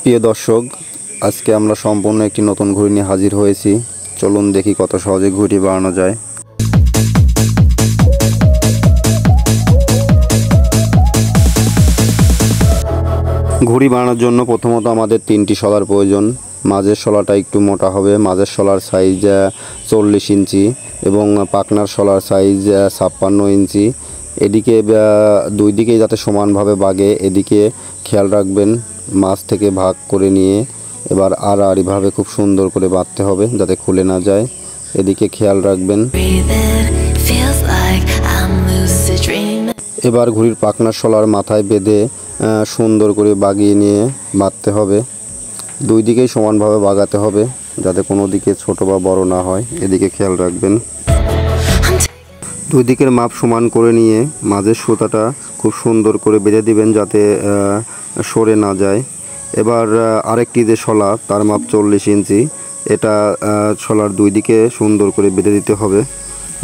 প্রিয় দর্শক, আজকে আমরা সম্পূর্ণ একটি নতুন ঘড়ি নিয়ে হাজির হয়েছি। চলুন দেখি কত সহজে ঘড়ি বানানো যায়। ঘড়ি বানানোর জন্য প্রথমত আমাদের 3টি শলার প্রয়োজন। মাঝের শলাটা একটু মোটা হবে, মাঝের শলার সাইজ 40 ইঞ্চি এবং পাকনার শলার সাইজ 56 ইঞ্চি। এদিকে দুই দিকেই যাতে সমানভাবে বাগে এদিকে খেয়াল রাখবেন। মাছ থেকে ভাগ করে নিয়ে এবার আড়াআড়িভাবে খুব সুন্দর করে বাঁধতে হবে যাতে খুলে না যায়, এদিকে খেয়াল রাখবেন। এবার ঘড়ির পাকনার শলার মাথায় বেঁধে সুন্দর করে বাগিয়ে নিয়ে বাঁধতে হবে। দুই দিকেই সমানভাবে বাগাতে হবে যাতে কোনো দিকে ছোট বা বড় না হয়, এদিকে খেয়াল রাখবেন। দুই দিকের মাপ সমান করে নিয়ে মাঝের সুতাটা খুব সুন্দর করে বেঁধে দিবেন যাতে সরে না যায়। এবার আরেকটি যে শলা তার মাপ 40 ইঞ্চি, এটা শলার দুই দিকে সুন্দর করে বেঁধে দিতে হবে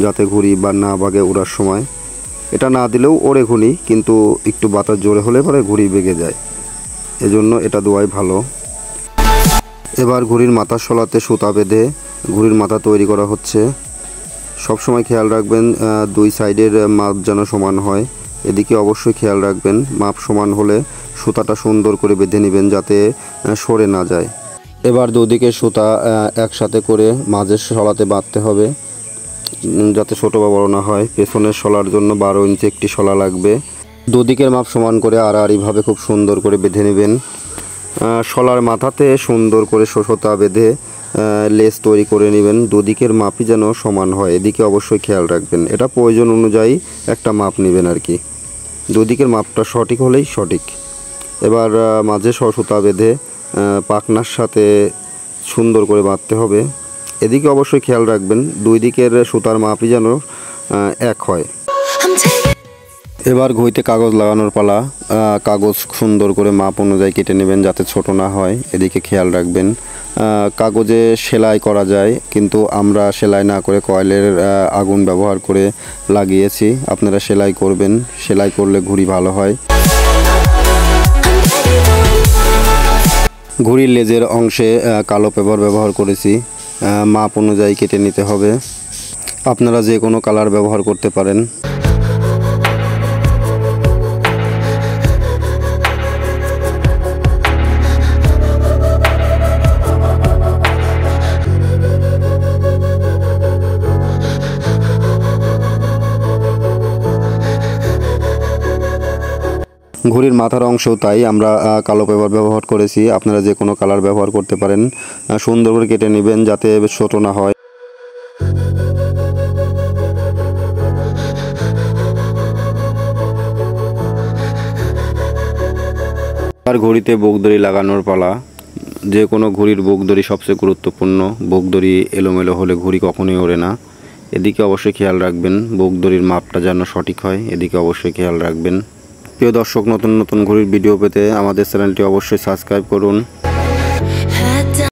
যাতে ঘড়ি বা না বাগে ওড়ার সময়। এটা না দিলেও ওড়ে ঘড়ি, কিন্তু একটু বাতাস জোরে হলে পরে ঘড়ি বেগে যায়, এজন্য এটা দেওয়াই ভালো। এবার ঘড়ির মাথার শলাতে সুতা বেঁধে ঘড়ির মাথা তৈরি করা হচ্ছে। সবসময় খেয়াল রাখবেন দুই সাইডের মাপ যেন সমান হয়, এদিকে অবশ্যই খেয়াল রাখবেন। মাপ সমান হলে সুতাটা সুন্দর করে বেঁধে নেবেন যাতে সরে না যায়। এবার দুদিকে সুতা একসাথে করে মাঝের শলাতে বাঁধতে হবে যাতে ছোট বা বড় না হয়। পেছনের শলার জন্য 12 ইঞ্চি একটি শলা লাগবে। দুদিকের মাপ সমান করে আড়াআড়িভাবে খুব সুন্দর করে বেঁধে নেবেন। শলার মাথাতে সুন্দর করে সুতা বেঁধে লেস তৈরি করে নেবেন। দুদিকের মাপই যেন সমান হয়, এদিকে অবশ্যই খেয়াল রাখবেন। এটা প্রয়োজন অনুযায়ী একটা মাপ নেবেন আর কি, দুদিকের মাপটা সঠিক হলেই সঠিক। এবার মাঝে সুতা বেঁধে পাকনার সাথে সুন্দর করে বাঁধতে হবে, এদিকে অবশ্যই খেয়াল রাখবেন দুই দিকের সুতার মাপই যেন এক হয়। এবার ঘড়িতে কাগজ লাগানোর পালা। কাগজ সুন্দর করে মাপ অনুযায়ী কেটে নেবেন যাতে ছোট না হয়, এদিকে খেয়াল রাখবেন। কাগজে সেলাই করা যায়, কিন্তু আমরা সেলাই না করে কয়েলের আগুন ব্যবহার করে লাগিয়েছি। আপনারা সেলাই করবেন, সেলাই করলে ঘড়ি ভালো হয়। ঘড়ির লেজের অংশে কালো পেপার ব্যবহার করেছি, মাপ অনুযায়ী কেটে নিতে হবে। আপনারা যে কোনো কালার ব্যবহার করতে পারেন। ঘড়ির মাথার অংশেও তাই আমরা কালো পেপার ব্যবহার করেছি, আপনারা যে কোনো কালার ব্যবহার করতে পারেন। সুন্দর করে কেটে নেবেন যাতে ছোট না হয়। আর ঘড়িতে বুকদড়ি লাগানোর পালা। যে কোনো ঘড়ির বুকদড়ি সবচেয়ে গুরুত্বপূর্ণ। বুকদড়ি এলোমেলো হলে ঘড়ি কখনোই ওড়ে না, এদিকে অবশ্যই খেয়াল রাখবেন। বুকদড়ির মাপটা যেন সঠিক হয়, এদিকে অবশ্যই খেয়াল রাখবেন। প্রিয় দর্শক, নতুন নতুন ঘড়ির ভিডিও পেতে আমাদের চ্যানেলটি অবশ্যই সাবস্ক্রাইব করুন।